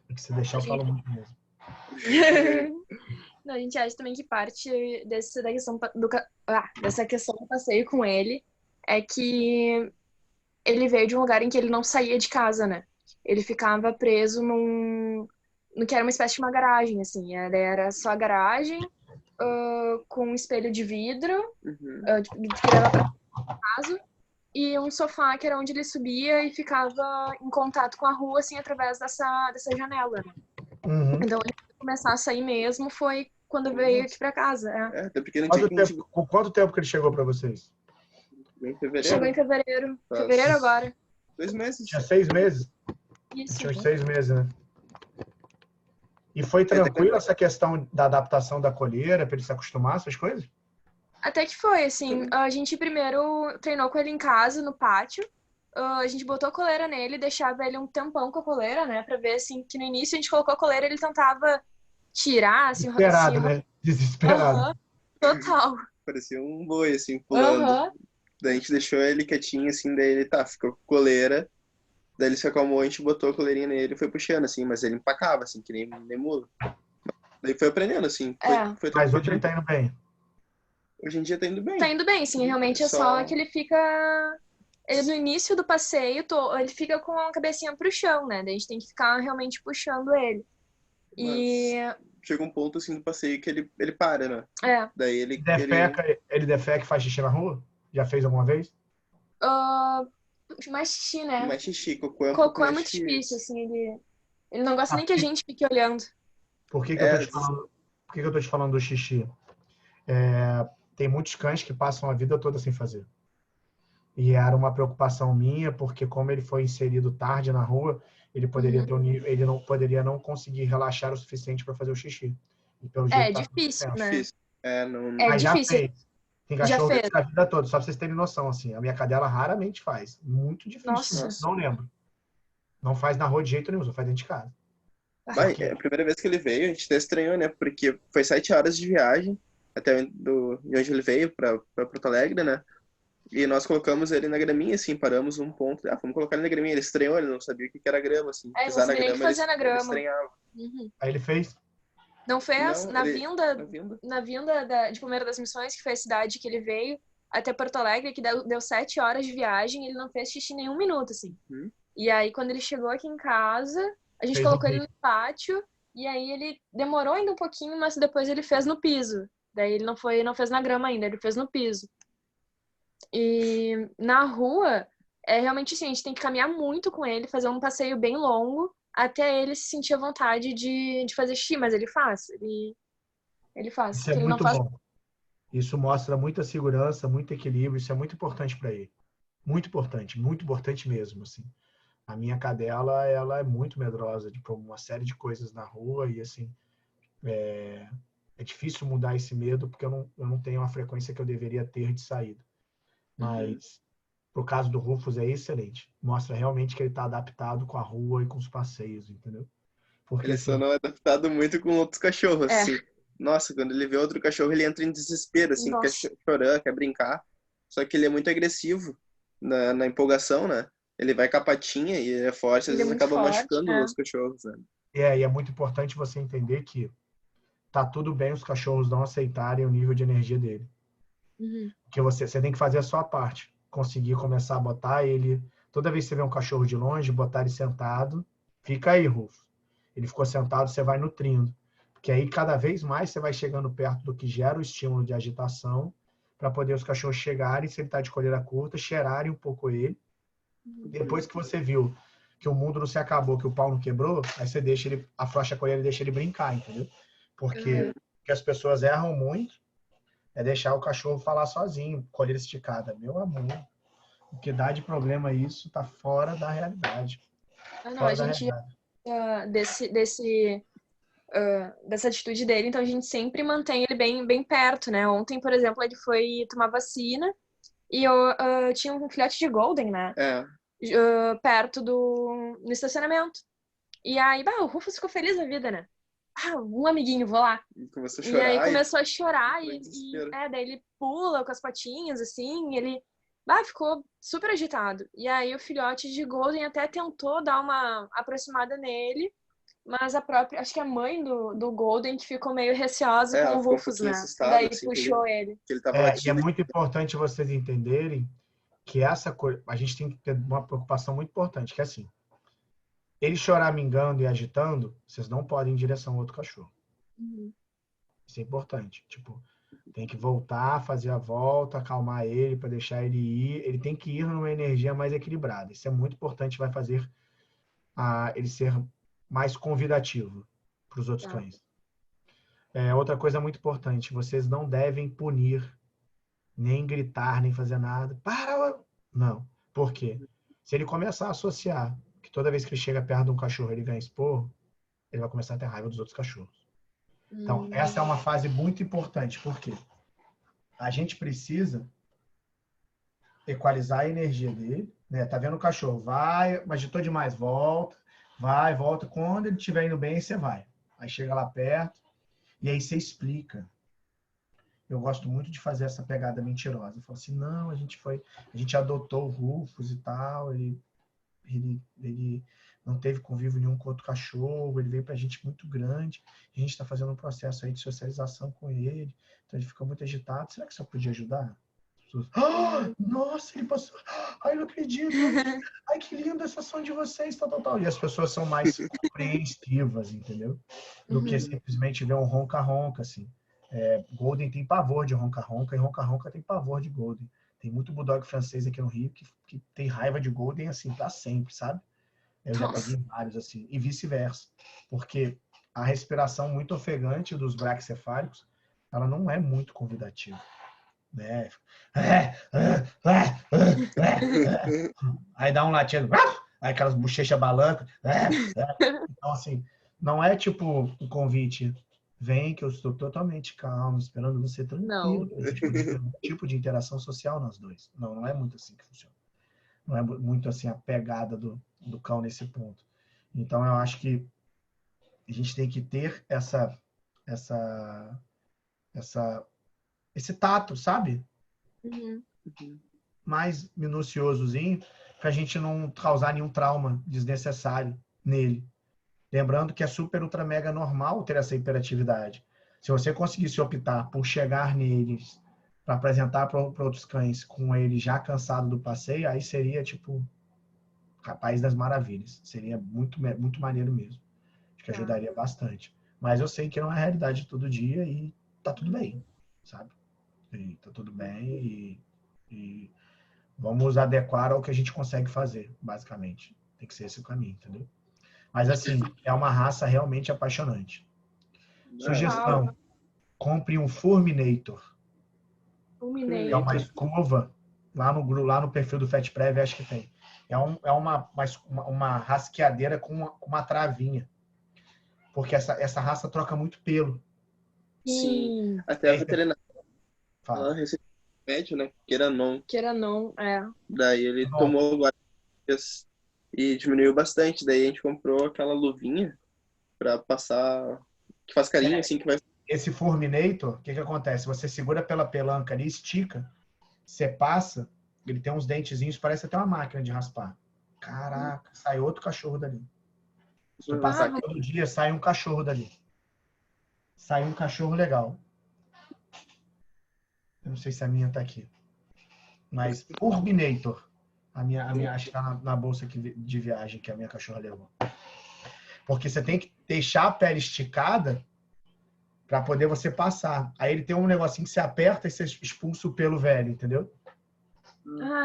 Porque se deixar, eu falo muito mesmo.
Não, a gente acha também que parte dessa questão do passeio com ele é que ele veio de um lugar em que ele não saía de casa, né? Ele ficava preso no que era uma espécie de uma garagem, assim. Era só a garagem, com um espelho de vidro, que dava pra casa, e um sofá que era onde ele subia e ficava em contato com a rua, assim, através dessa janela, né? Então, ele começar a sair mesmo foi quando veio aqui pra casa.
Até porque não tinha
Com quanto tempo que ele chegou pra vocês?
Em fevereiro.
Chegou em fevereiro. Fevereiro agora.
2 meses.
Tinha 6 meses?
Isso.
Tinha uns 6 meses, né? E foi tranquilo essa questão da adaptação da coleira, para ele se acostumar, essas coisas?
Até que foi, assim, a gente primeiro treinou com ele em casa, no pátio. A gente botou a coleira nele, deixava ele um tempão com a coleira, né? Pra ver, assim, que no início a gente colocou a coleira, ele tentava tirar, assim...
Desesperado, né? Desesperado.
Total.
Parecia um boi, assim, pulando. Daí a gente deixou ele quietinho, assim, daí ele, ficou com coleira. Daí ele se acalmou, a gente botou a coleirinha nele e foi puxando, assim, mas ele empacava, assim, que nem mula. Daí foi aprendendo, assim.
Mas hoje ele tá indo bem.
Hoje em dia tá indo bem.
Tá indo bem, sim. Realmente é só que ele fica... Ele, no início do passeio, ele fica com a cabecinha pro chão, né? Daí a gente tem que ficar realmente puxando ele.
Mas chega um ponto, assim, do passeio que ele para, né? Daí ele...
Ele defeca e faz xixi na rua? Já fez alguma vez?
Mais xixi, né?
Mais xixi, cocô
é muito difícil, assim. Ele não gosta nem que a gente fique olhando.
Por que eu tô te falando do xixi? Tem muitos cães que passam a vida toda sem fazer. E era uma preocupação minha, porque como ele foi inserido tarde na rua, ele poderia ter ele não poderia não conseguir relaxar o suficiente para fazer o xixi. E pelo jeito
difícil, né?
Mas
difícil.
Já fez. Tem cachorro que fez a vida toda, só pra vocês terem noção, assim. A minha cadela raramente faz. Muito difícil.
Nossa.
Não lembro. Não faz na rua de jeito nenhum, só faz dentro de casa.
Mas, a primeira vez que ele veio, a gente até estranhou, né? Porque foi 7 horas de viagem até de onde ele veio, pra Porto Alegre, né? E nós colocamos ele na graminha, assim, paramos um ponto. Vamos colocar ele na graminha. Ele estranhou, ele não sabia o que era grama, assim.
Pisar na grama, ele
estranhava.
Aí ele fez?
Não fez? Na vinda de Palmeira das Missões, que foi a cidade que ele veio, até Porto Alegre, que deu 7 horas de viagem, ele não fez xixi nem 1 minuto, assim. E aí, quando ele chegou aqui em casa, a gente colocou ele no pátio, e aí ele demorou ainda um pouquinho, mas depois ele fez no piso. Daí ele não fez na grama ainda, ele fez no piso. E na rua, realmente assim, a gente tem que caminhar muito com ele, fazer um passeio bem longo, até ele se sentir à vontade de fazer xixi, mas ele faz. Ele faz.
Isso
Que
é
ele não
muito
faz.
bom. Isso mostra muita segurança, muito equilíbrio. Isso é muito importante para ele. Muito importante mesmo, assim. A minha cadela, ela é muito medrosa de uma série de coisas na rua e, assim, é difícil mudar esse medo porque eu não tenho a frequência que eu deveria ter de saída. Mas, pro caso do Rufus, é excelente. Mostra realmente que ele está adaptado com a rua e com os passeios, entendeu? Porque,
Ele só
assim,
não é adaptado muito com outros cachorros,
É.
assim. Nossa, quando ele vê outro cachorro, ele entra em desespero, assim, quer
Nossa.
chorar, quer brincar. Só que ele é muito agressivo na empolgação, né? Ele vai com a patinha e ele é forte, às
Ele é
vezes
muito
acaba
forte.
machucando os cachorros, né?
e é muito importante você entender que tá tudo bem os cachorros não aceitarem o nível de energia dele.
Uhum.
Porque você tem que fazer a sua parte. Conseguir começar a botar ele... Toda vez que você vê um cachorro de longe, botar ele sentado. Fica aí, Rufo. Ele ficou sentado, você vai nutrindo. Porque aí, cada vez mais, você vai chegando perto do que gera o estímulo de agitação para poder os cachorros chegarem, se ele está de coleira curta, cheirarem um pouco ele. Depois que você viu que o mundo não se acabou, que o pau não quebrou, aí você deixa ele, afrouxa a coleira e deixa ele brincar, entendeu? Porque o que as pessoas erram muito é deixar o cachorro falar sozinho, colher esticada. Meu amor, o que dá de problema isso tá fora da realidade.
Não,
Fora
a
da
gente
realidade.
dessa atitude dele, então a gente sempre mantém ele bem perto, né? Ontem, por exemplo, ele foi tomar vacina e eu tinha um filhote de Golden, né?
É,
Perto no estacionamento. E aí, o Rufus ficou feliz da vida, né? Um amiguinho, vou lá.
começou a
E aí
chorar e
começou a chorar
foi
e
desespero.
daí ele pula com as patinhas, assim, e ele ficou super agitado. E aí o filhote de Golden até tentou dar uma aproximada nele, mas acho que a mãe do Golden que ficou meio receosa com
Ela
o
ficou um
Rufus,
pouquinho
né?
assustada,
Daí
assim,
puxou ele.
que ele tava
E é
latindo.
muito importante vocês entenderem que essa coisa, a gente tem que ter uma preocupação muito importante, que é assim, ele choramingando e agitando, vocês não podem ir em direção ao outro cachorro. Isso é importante. Tipo, tem que voltar, fazer a volta, acalmar ele para deixar ele ir. Ele tem que ir numa energia mais equilibrada. Isso é muito importante, vai fazer ele ser mais convidativo para os outros cães. Outra coisa muito importante, vocês não devem punir, nem gritar, nem fazer nada. Para! Não. Por quê? Se ele começar a associar que toda vez que ele chega perto de um cachorro ele ganha esporro, ele vai começar a ter raiva dos outros cachorros. Então, essa é uma fase muito importante. Por quê? A gente precisa equalizar a energia dele, né? Tá vendo o cachorro, vai, agitou demais, volta, vai, volta. Quando ele estiver indo bem, você vai. Aí chega lá perto e aí você explica. Eu gosto muito de fazer essa pegada mentirosa. Eu falo assim, não, a gente adotou o Rufus e tal, ele não teve convívio nenhum com outro cachorro, ele veio pra gente muito grande, a gente está fazendo um processo aí de socialização com ele, então ele fica muito agitado. Será que você podia ajudar? Nossa, ele passou. Ai, não acredito. Ai, que linda essa ação de vocês, tal. E as pessoas são mais compreensivas, entendeu? Do que simplesmente ver um ronca-ronca, assim. Golden tem pavor de ronca-ronca e ronca-ronca tem pavor de Golden. Tem muito bulldog francês aqui no Rio que tem raiva de Golden, assim, pra sempre, sabe? Eu já peguei vários, assim, e vice-versa. Porque a respiração muito ofegante dos braquicefálicos, ela não é muito convidativa. Né? Aí dá um latido, aí aquelas bochechas balancas. Então, assim, não é tipo um convite. Vem que eu estou totalmente calmo, esperando você tranquilo.
Não.
A gente podia ter um tipo de interação social nós dois. Não é muito assim que funciona. Não é muito assim a pegada do cão nesse ponto. Então, eu acho que a gente tem que ter esse tato, sabe? Mais minuciosozinho, para a gente não causar nenhum trauma desnecessário nele. Lembrando que é super, ultra, mega normal ter essa hiperatividade. Se você conseguisse optar por chegar neles para apresentar para outros cães com ele já cansado do passeio, aí seria tipo País das Maravilhas. Seria muito, muito maneiro mesmo. Acho que ajudaria bastante. Mas eu sei que não é a realidade todo dia e tá tudo bem, sabe? E tá tudo bem e vamos adequar ao que a gente consegue fazer, basicamente. Tem que ser esse o caminho, entendeu? Mas, assim, é uma raça realmente apaixonante. Sugestão, compre um Furminator. É uma escova, lá no perfil do Fat Prev, acho que tem. É uma rasqueadeira com uma travinha. Porque essa raça troca muito pelo.
Sim. Até a veterinária remédio, né? Queranon. Daí ele tomou várias e diminuiu bastante. Daí a gente comprou aquela luvinha pra passar, que faz carinho, assim, que vai...
Esse Furminator, o que acontece? Você segura pela pelanca ali, estica, você passa, ele tem uns dentezinhos, parece até uma máquina de raspar. Caraca, sai outro cachorro dali. Se tu passar todo dia, sai um cachorro dali. Sai um cachorro legal. Eu não sei se a minha tá aqui. Mas Furminator. A minha acho que tá na bolsa aqui de viagem que a minha cachorra levou. Porque você tem que deixar a pele esticada para poder você passar. Aí ele tem um negocinho que você aperta e você expulsa o pelo velho, entendeu?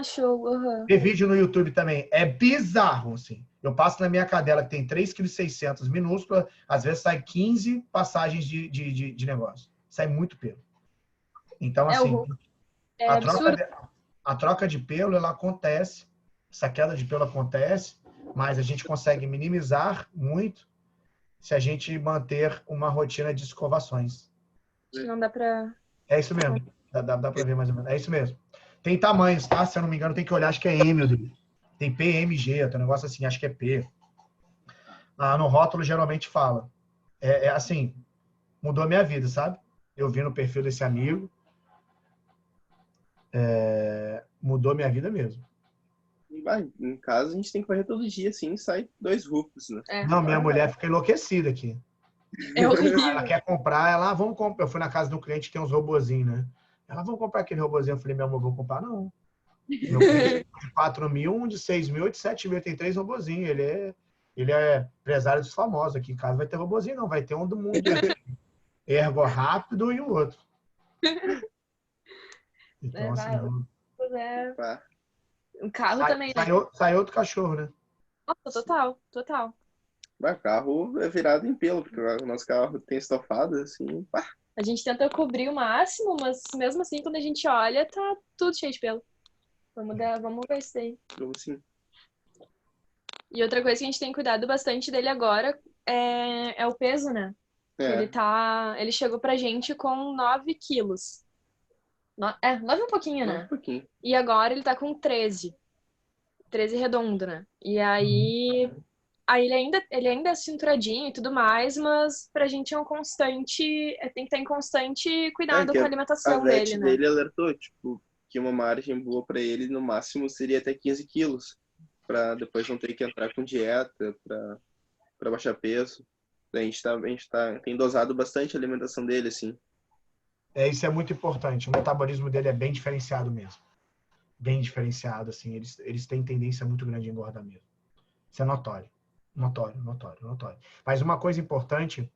Show.
Tem vídeo no YouTube também. É bizarro, assim. Eu passo na minha cadela, que tem 3,6 kg minúscula, às vezes sai 15 passagens de negócio. Sai muito pelo. Então, assim, a troca de pelo, ela acontece, essa queda de pelo acontece, mas a gente consegue minimizar muito se a gente manter uma rotina de escovações.
Não dá pra...
É isso mesmo. Dá pra ver mais ou menos. É isso mesmo. Tem tamanhos, tá? Se eu não me engano, tem que olhar, acho que é M. Tem P, M, G, tem um negócio assim, acho que é P. No rótulo geralmente fala. Assim, mudou a minha vida, sabe? Eu vi no perfil desse amigo. Mudou minha vida mesmo.
Em casa a gente tem que correr todo dia, assim, sai 2 Rufus, né?
Não, minha mulher fica enlouquecida aqui.
É horrível.
Ela quer comprar, vamos comprar. Eu fui na casa do cliente que tem uns robozinhos, né? Ela, vamos comprar aquele robozinho. Eu falei, meu amor, vou comprar, não. Meu cliente tem de 4 mil, um de 6 mil, de 7 mil. Tem 3 robozinhos. Ele é empresário dos famosos. Aqui em casa vai ter robozinho, não. Vai ter um do mundo ergo rápido e o outro. Então, assim...
O carro também, né?
Sai outro cachorro, né?
Nossa, total.
O carro é virado em pelo, porque o nosso carro tem estofado, assim, pá.
A gente tenta cobrir o máximo, mas mesmo assim, quando a gente olha, tá tudo cheio de pelo. Vamos ver isso aí.
Sim.
E outra coisa que a gente tem cuidado bastante dele agora é o peso, né? Ele chegou pra gente com 9 quilos. 9 um pouquinho, né?
9 um pouquinho.
E agora ele tá com 13. 13 redondo, né? E aí ele ainda é cinturadinho e tudo mais, mas pra gente é um constante... tem que estar em constante cuidado com a alimentação dele, né?
A vet dele alertou, tipo, que uma margem boa pra ele, no máximo, seria até 15 quilos. Pra depois não ter que entrar com dieta, pra baixar peso. A gente tem dosado bastante a alimentação dele, assim.
Isso é muito importante. O metabolismo dele é bem diferenciado mesmo. Bem diferenciado, assim. Eles têm tendência muito grande a engordar mesmo. Isso é notório. Notório. Mas uma coisa importante,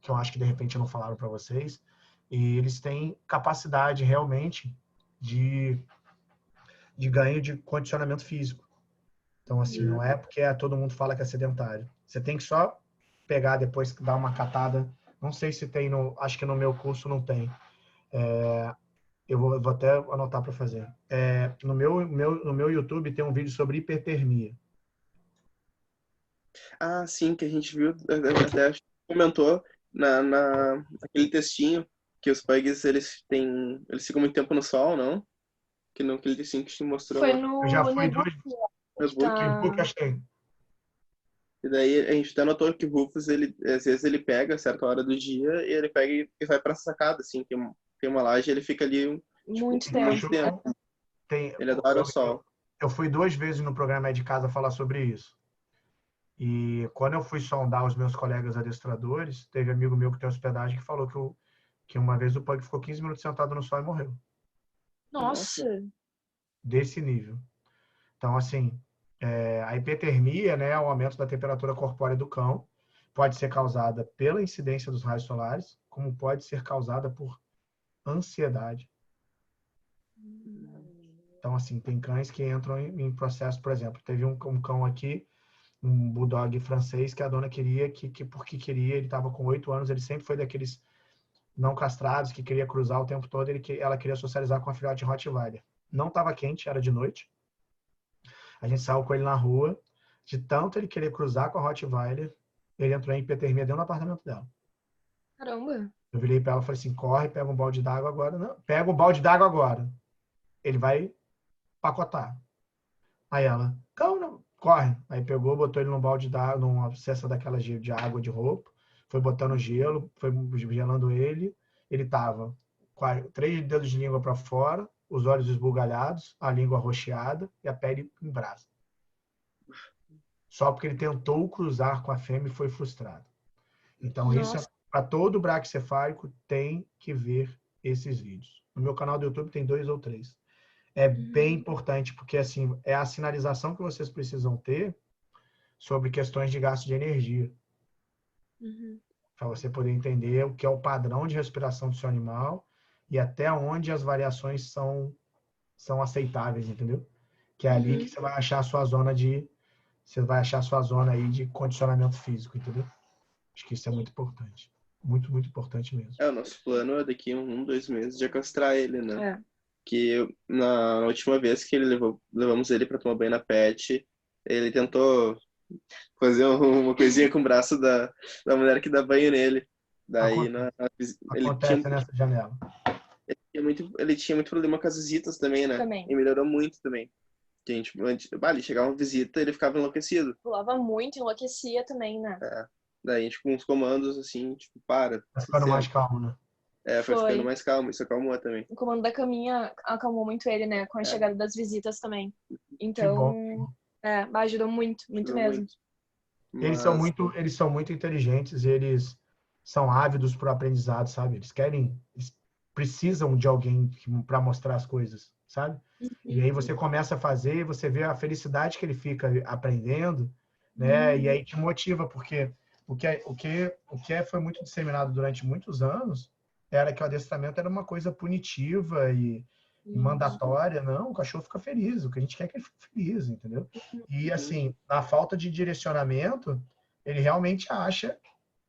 que eu acho que de repente não falaram para vocês, eles têm capacidade realmente de ganho de condicionamento físico. Então, assim, não é porque todo mundo fala que é sedentário. Você tem que só pegar depois, dar uma catada. Não sei se tem, acho que no meu curso não tem. Eu vou até anotar para fazer. No meu YouTube tem um vídeo sobre hipertermia.
Sim, que a gente viu, até comentou naquele textinho que os pugs, eles ficam muito tempo no sol, não? Que naquele textinho que te mostrou.
Eu já fui 2 vezes. Achei.
E daí a gente até notou que o Rufus, às vezes ele pega a certa hora do dia e ele pega e vai pra sacada, assim, tem uma laje e ele fica ali
muito tempo.
Ele adora o sol.
Eu fui 2 vezes no programa É de Casa falar sobre isso. E quando eu fui sondar os meus colegas adestradores, teve amigo meu que tem hospedagem que falou que uma vez o pug ficou 15 minutos sentado no sol e morreu.
Nossa!
Desse nível. Então, assim, a hipertermia, né, o aumento da temperatura corpórea do cão, pode ser causada pela incidência dos raios solares, como pode ser causada por ansiedade. Então, assim, tem cães que entram em processo, por exemplo, teve um cão aqui um bulldog francês que a dona queria, porque queria, ele estava com 8 anos, ele sempre foi daqueles não castrados, que queria cruzar o tempo todo, ela queria socializar com a filhote de Rottweiler. Não estava quente, era de noite. A gente saiu com ele na rua, de tanto ele querer cruzar com a Rottweiler, ele entrou em hipotermia dentro do apartamento dela.
Caramba.
Eu virei para ela e falei assim, corre, pega um balde d'água agora. Não, pega o balde d'água agora. Ele vai pacotar. Aí ela, calma, corre. Aí pegou, botou ele num balde d'água, numa cesta daquelas de água de roupa, foi botando gelo, foi gelando ele. Ele tava com 3 dedos de língua para fora, os olhos esbugalhados, a língua arroxeada e a pele em brasa. Só porque ele tentou cruzar com a fêmea e foi frustrado. Então, isso para todo braquicefálico tem que ver esses vídeos. No meu canal do YouTube tem 2 ou 3. É bem importante, porque assim, é a sinalização que vocês precisam ter sobre questões de gasto de energia. Para você poder entender o que é o padrão de respiração do seu animal e até onde as variações são aceitáveis, entendeu? Que é ali que você vai achar a sua zona aí de condicionamento físico, entendeu? Acho que isso é muito importante. Muito, muito importante mesmo.
O nosso plano é daqui 2 meses já castrar ele, né?
É.
Que na última vez que levamos ele para tomar banho na pet, ele tentou fazer uma coisinha com o braço da mulher que dá banho nele. Daí
Acontece nessa janela.
Ele tinha muito problema com as visitas também, né?
Também.
E melhorou muito também. Que a gente, ele chegava uma visita, ele ficava enlouquecido.
Pulava muito, enlouquecia também, né?
Daí a gente com uns comandos assim, tipo, para.
Tá ficando mais calmo, né?
Foi ficando mais calmo, isso acalmou também.
O comando da caminha acalmou muito ele, né? Com a chegada das visitas também. Então, ajudou muito, muito mesmo.
Muito. Eles são muito inteligentes, eles são ávidos por aprendizado, sabe? Eles precisam de alguém para mostrar as coisas, sabe? E aí você começa a fazer, você vê a felicidade que ele fica aprendendo, né? E aí te motiva, porque o que foi muito disseminado durante muitos anos era que o adestramento era uma coisa punitiva e mandatória. Não, o cachorro fica feliz, o que a gente quer é que ele fique feliz, entendeu? E assim, na falta de direcionamento, ele realmente acha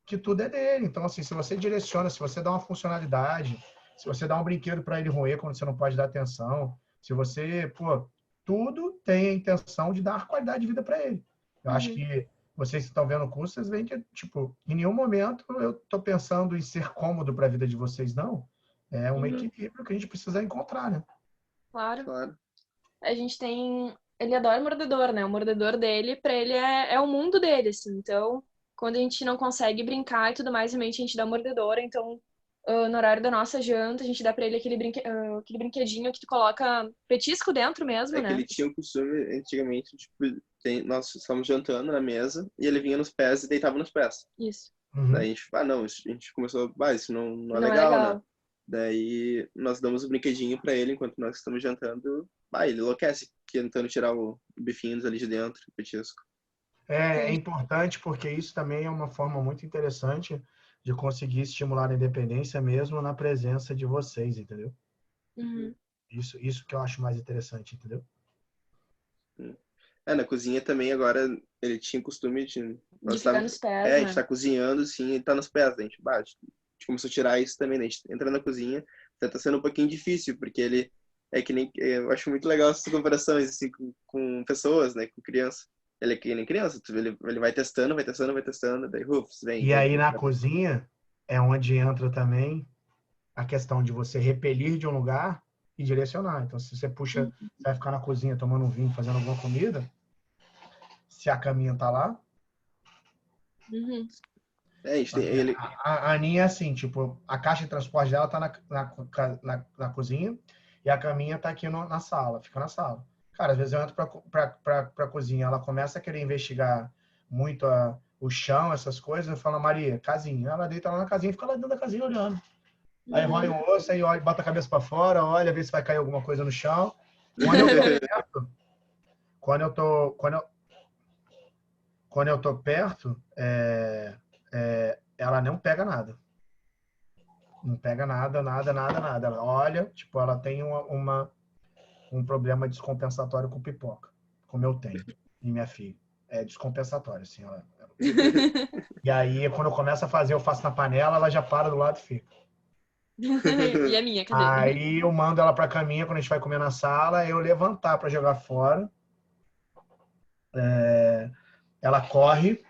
que tudo é dele. Então, assim, se você direciona, se você dá uma funcionalidade, se você dá um brinquedo para ele roer quando você não pode dar atenção, se você, tudo tem a intenção de dar qualidade de vida para ele. Eu acho que vocês que estão vendo o curso, vocês veem que, tipo, em nenhum momento eu estou pensando em ser cômodo para a vida de vocês, não. É um equilíbrio que a gente precisa encontrar, né?
Claro. A gente tem... Ele adora o mordedor, né? O mordedor dele, para ele, é o mundo dele, assim. Então, quando a gente não consegue brincar e tudo mais, realmente a gente dá mordedor. Então, no horário da nossa janta, a gente dá para ele aquele brinquedinho que tu coloca petisco dentro mesmo, né?
Que ele tinha um costume, antigamente, tipo, nós estávamos jantando na mesa e ele vinha nos pés e deitava nos pés.
Isso.
Daí a gente, não, a gente começou, isso não é legal, né? Daí nós damos o brinquedinho pra ele enquanto nós estamos jantando. Ele enlouquece, tentando tirar o bifinhos ali de dentro, o petisco.
É importante porque isso também é uma forma muito interessante de conseguir estimular a independência mesmo na presença de vocês, entendeu? Isso que eu acho mais interessante, entendeu?
Na cozinha também agora ele tinha o costume de
ficar nos pés,
a gente tá cozinhando assim, ele tá nos pés, a gente começou a tirar isso também, né? A gente entra na cozinha, tá sendo um pouquinho difícil, porque ele é que nem, eu acho muito legal essas comparações assim com pessoas, né, com criança. Ele é que nem criança, ele vai testando, daí vem.
E aí na cozinha é onde entra também a questão de você repelir de um lugar e direcionar. Então, se você puxa, você vai ficar na cozinha tomando um vinho, fazendo alguma comida, se a caminha tá lá. A Aninha é assim, tipo, a caixa de transporte dela tá na cozinha e a caminha tá aqui na sala, fica na sala. Cara, às vezes eu entro pra cozinha, ela começa a querer investigar muito o chão, essas coisas, eu falo, Maria, casinha. Ela deita lá na casinha e fica lá dentro da casinha olhando. Aí rói um osso, aí olha, bota a cabeça para fora, olha, vê se vai cair alguma coisa no chão. Quando eu tô perto, ela não pega nada. Não pega nada. Ela olha, tipo, ela tem um problema descompensatório com pipoca, como eu tenho, e minha filha. é descompensatório, assim. E aí, quando eu começo a fazer, eu faço na panela, ela já para do lado e fica.
E a minha, cadê?
Aí eu mando ela pra caminha, quando a gente vai comer na sala, eu levantar pra jogar fora. Ela corre,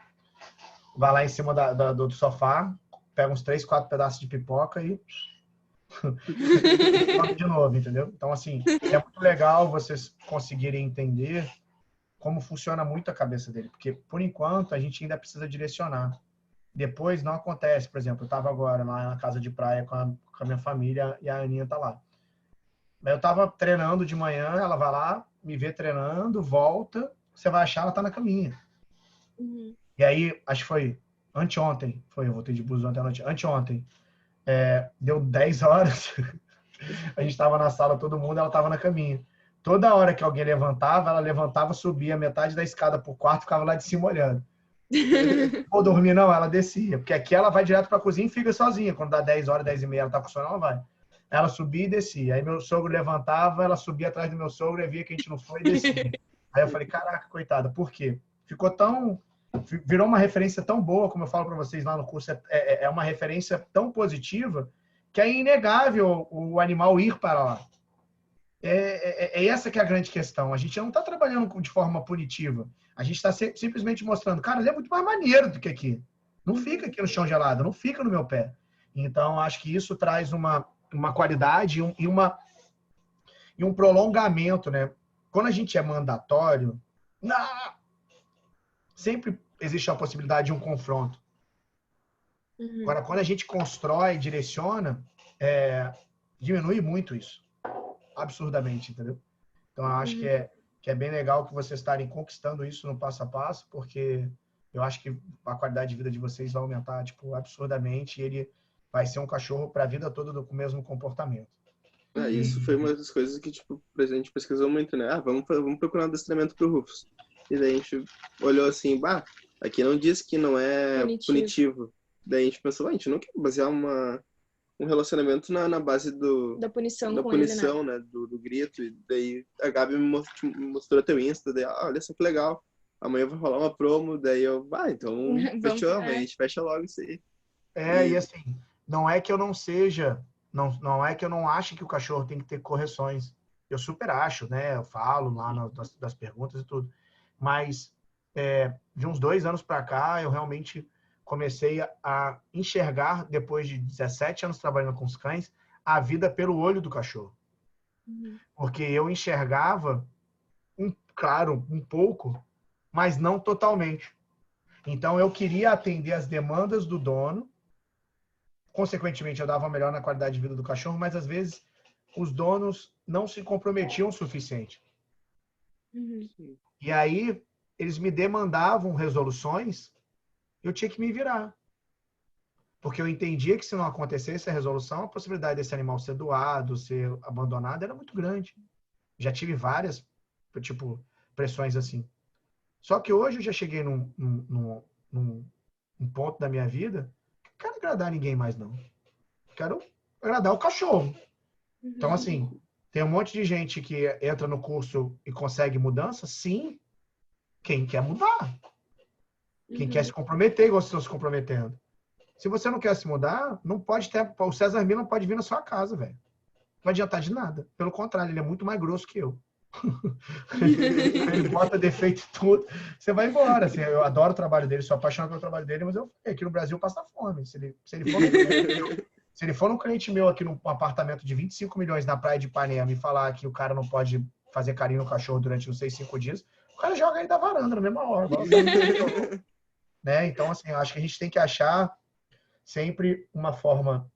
vai lá em cima do sofá, pega uns 3, 4 pedaços de pipoca e volta de novo, entendeu? Então, assim, é muito legal vocês conseguirem entender como funciona muito a cabeça dele, porque, por enquanto, a gente ainda precisa direcionar. Depois não acontece. Por exemplo, eu estava agora lá na casa de praia com a minha família e a Aninha tá lá. Eu estava treinando de manhã, ela vai lá, me vê treinando, volta, você vai achar ela tá na caminha.
Uhum.
E aí, acho que foi anteontem, eu voltei de bus ontem à noite, anteontem, deu 10 horas, a gente estava na sala, todo mundo, ela estava na caminha. Toda hora que alguém levantava, ela levantava, subia metade da escada pro quarto, ficava lá de cima olhando. Ou dormir, não, ela descia. Porque aqui ela vai direto pra cozinha e fica sozinha. Quando dá 10 horas, 10 e meia, ela tá com sono, ela vai. Ela subia e descia. Aí meu sogro levantava, ela subia atrás do meu sogro e via que a gente não foi e descia. Aí eu falei, caraca, coitada, por quê? Virou uma referência tão boa, como eu falo para vocês lá no curso, é uma referência tão positiva que é inegável o animal ir para lá. Essa que é a grande questão. A gente não está trabalhando de forma punitiva. A gente está simplesmente mostrando, cara, ele é muito mais maneiro do que aqui. Não fica aqui no chão gelado, não fica no meu pé. Então, acho que isso traz uma qualidade e um prolongamento, né? Quando a gente é mandatório, sempre existe a possibilidade de um confronto. Agora, quando a gente constrói, direciona, diminui muito isso. Absurdamente, entendeu? Então, eu acho que é bem legal que vocês estarem conquistando isso no passo a passo, porque eu acho que a qualidade de vida de vocês vai aumentar, tipo, absurdamente, e ele vai ser um cachorro para a vida toda com o mesmo comportamento.
Isso foi uma das coisas que, tipo, a gente pesquisou muito, né? Vamos procurar um adestramento pro Rufus. E daí a gente olhou assim, aqui não diz que não é punitivo. Daí a gente pensou, a gente não quer basear um relacionamento na base
da punição,
né? Do grito. E daí a Gabi me mostrou teu Insta, daí, olha só que legal. Amanhã vai rolar uma promo, daí eu, então fechou, a gente fecha logo isso aí.
E assim, não é que eu não seja, não é que eu não ache que o cachorro tem que ter correções. Eu super acho, né? Eu falo lá das perguntas e tudo. Mas de uns 2 anos para cá, eu realmente comecei a enxergar, depois de 17 anos trabalhando com os cães, a vida pelo olho do cachorro. Porque eu enxergava, claro, um pouco, mas não totalmente. Então, eu queria atender as demandas do dono. Consequentemente, eu dava melhor na qualidade de vida do cachorro, mas às vezes os donos não se comprometiam o suficiente. E aí, eles me demandavam resoluções, eu tinha que me virar. Porque eu entendia que se não acontecesse a resolução, a possibilidade desse animal ser doado, ser abandonado, era muito grande. Já tive várias, pressões assim. Só que hoje eu já cheguei num ponto da minha vida que eu não quero agradar ninguém mais, não. Eu quero agradar o cachorro. Então, assim, tem um monte de gente que entra no curso e consegue mudança? Sim. Quem quer mudar? Quem quer se comprometer, igual vocês estão se comprometendo. Se você não quer se mudar, não pode ter. O César Miller não pode vir na sua casa, velho. Não vai adiantar de nada. Pelo contrário, ele é muito mais grosso que eu. Ele bota defeito em tudo. Você vai embora. Assim, eu adoro o trabalho dele, sou apaixonado pelo trabalho dele, mas aqui no Brasil passa fome. Se ele for um cliente meu aqui num apartamento de 25 milhões na praia de Ipanema e falar que o cara não pode fazer carinho no cachorro durante, não sei, 5 dias, o cara joga ele da varanda na mesma hora. Né? Então, assim, eu acho que a gente tem que achar sempre uma forma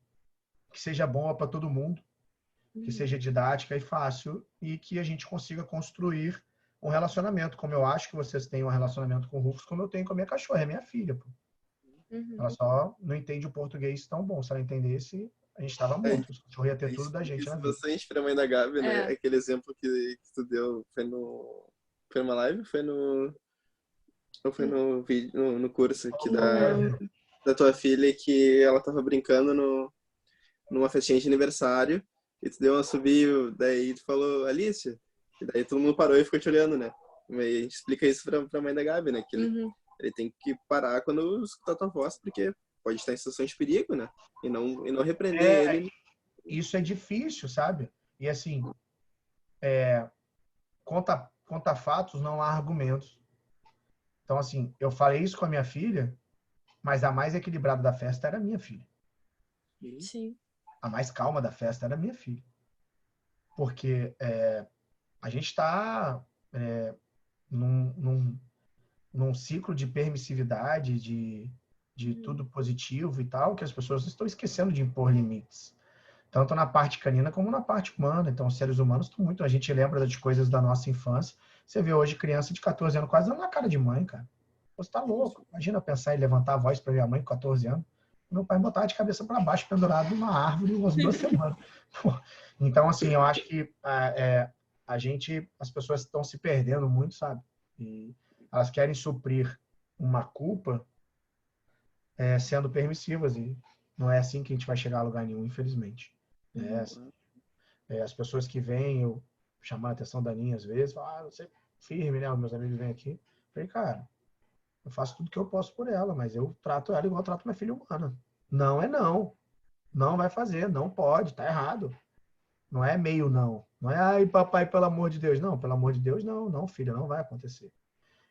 que seja boa para todo mundo, que seja didática e fácil, e que a gente consiga construir um relacionamento, como eu acho que vocês têm um relacionamento com o Rufus, como eu tenho com a minha cachorra, é minha filha. Pô. Ela só não entende o português tão bom. Se ela entendesse, a gente estava morto. O cachorro ia ter tudo da gente na vida.
Bastante pra mãe da Gabi, né? Aquele exemplo que tu deu foi numa live? Ou foi no vídeo, no curso aqui da tua filha, que ela tava brincando numa festinha de aniversário, e tu deu um assobio, daí tu falou, Alicia, e daí todo mundo parou e ficou te olhando, né? A gente explica isso pra mãe da Gabi, né? Que ele tem que parar quando escutar tua voz, porque pode estar em situação de perigo, né? E não repreender ele.
Isso é difícil, sabe? E assim, contra fatos não há argumentos. Então, assim, eu falei isso com a minha filha, mas a mais equilibrada da festa era a minha filha.
Sim.
A mais calma da festa era a minha filha. Porque a gente está num ciclo de permissividade, de tudo positivo e tal, que as pessoas estão esquecendo de impor limites. Tanto na parte canina como na parte humana. Então, os seres humanos estão muito... A gente lembra das coisas da nossa infância. Você vê hoje criança de 14 anos quase dando na cara de mãe, cara. Você tá louco. Imagina pensar em levantar a voz para minha mãe com 14 anos. Meu pai botava de cabeça para baixo, pendurado numa árvore, umas 2 semanas. Então, assim, eu acho que as pessoas estão se perdendo muito, sabe? E elas querem suprir uma culpa sendo permissivas. E não é assim que a gente vai chegar a lugar nenhum, infelizmente. As pessoas que vêm, eu chamando a atenção da Aninha às vezes, falam, você é firme, né? Os meus amigos vêm aqui. Eu falei, cara, eu faço tudo que eu posso por ela, mas eu trato ela igual eu trato minha filha humana. Não é não. Não vai fazer, não pode, tá errado. Não é meio não. Não é, ai, papai, pelo amor de Deus. Não, pelo amor de Deus, não. Não, filha, não vai acontecer.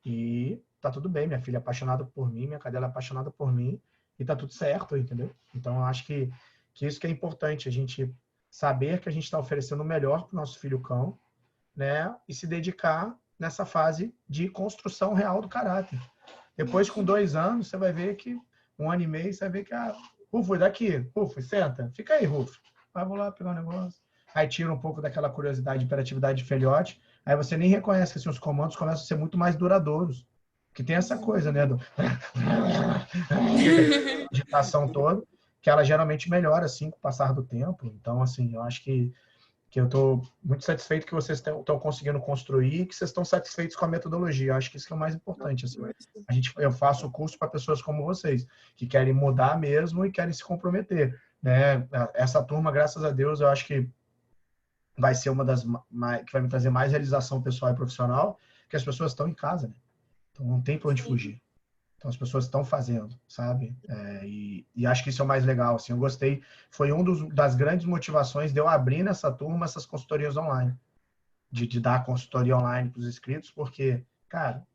E tá tudo bem, minha filha é apaixonada por mim, minha cadela é apaixonada por mim, e tá tudo certo, entendeu? Então, eu acho que isso que é importante, a gente saber que a gente está oferecendo o melhor para o nosso filho cão, né? E se dedicar nessa fase de construção real do caráter. Depois, com 2 anos, você vai ver que 1 ano e meio, você vai ver que, Rufus, daqui, Rufus, senta, fica aí, Rufus. Vou lá pegar um negócio. Aí tira um pouco daquela curiosidade, hiperatividade de filhote, aí você nem reconhece que assim, os comandos começam a ser muito mais duradouros. Que tem essa coisa, né, do agitação toda, que ela geralmente melhora, assim, com o passar do tempo. Então, assim, eu acho que eu estou muito satisfeito que vocês estão conseguindo construir e que vocês estão satisfeitos com a metodologia. Eu acho que isso que é o mais importante. Assim. Eu faço o curso para pessoas como vocês, que querem mudar mesmo e querem se comprometer. Né? Essa turma, graças a Deus, eu acho que vai ser uma das que vai me trazer mais realização pessoal e profissional, que as pessoas estão em casa, né? Então não tem para onde fugir. Então as pessoas estão fazendo, sabe? E acho que isso é o mais legal. Assim, eu gostei. Foi das grandes motivações de eu abrir nessa turma essas consultorias online, de dar consultoria online para os inscritos, porque, cara,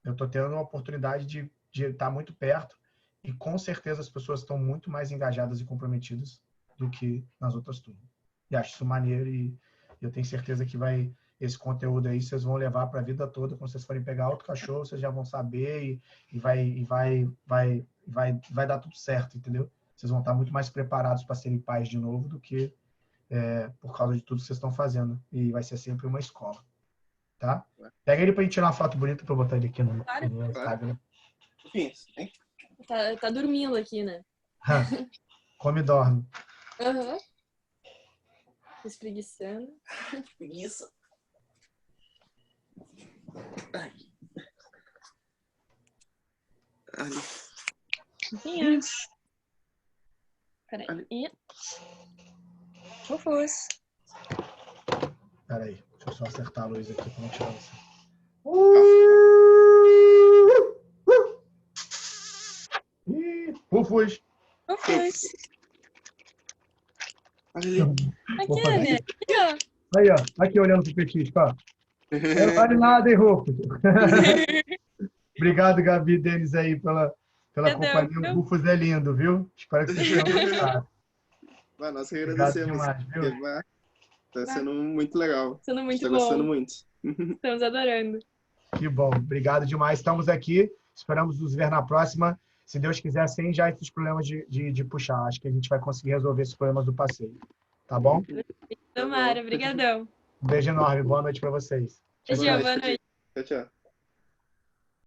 eu estou tendo uma oportunidade de estar muito perto e com certeza as pessoas estão muito mais engajadas e comprometidas do que nas outras turmas. E acho isso maneiro e eu tenho certeza que esse conteúdo aí vocês vão levar para a vida toda. Quando vocês forem pegar outro cachorro, vocês já vão saber e vai dar tudo certo, entendeu? Vocês vão estar muito mais preparados para serem pais de novo do que por causa de tudo que vocês estão fazendo. E vai ser sempre uma escola, tá? Pega ele para a gente tirar uma foto bonita para botar ele aqui no Instagram.
Tá dormindo aqui, né?
Come e dorme.
Aham. Espreguiçando.
Preguiça. Ai.
Ali. Peraí. Rufus.
Peraí, deixa eu só acertar a luz aqui para não tirar você. Rufus.
Rufus.
Ali.
Aqui, né?
Aí, ó. Aqui olhando pro petisco, ó. Não vale nada, hein, Rufus? Obrigado, Gabi e Denis aí pela companhia. O Rufus é lindo, viu? Espero que vocês tenham gostado.
Nós que agradecemos.
Demais, viu?
Tá sendo muito legal.
Sendo muito
tá
bom.
Gostando muito.
Estamos adorando.
Que bom. Obrigado demais. Estamos aqui. Esperamos nos ver na próxima. Se Deus quiser, sem já esses problemas de puxar. Acho que a gente vai conseguir resolver esses problemas do passeio. Tá bom?
Tomara, brigadão.
Um beijo enorme. Boa noite para vocês.
Tchau, boa noite.
Tchau.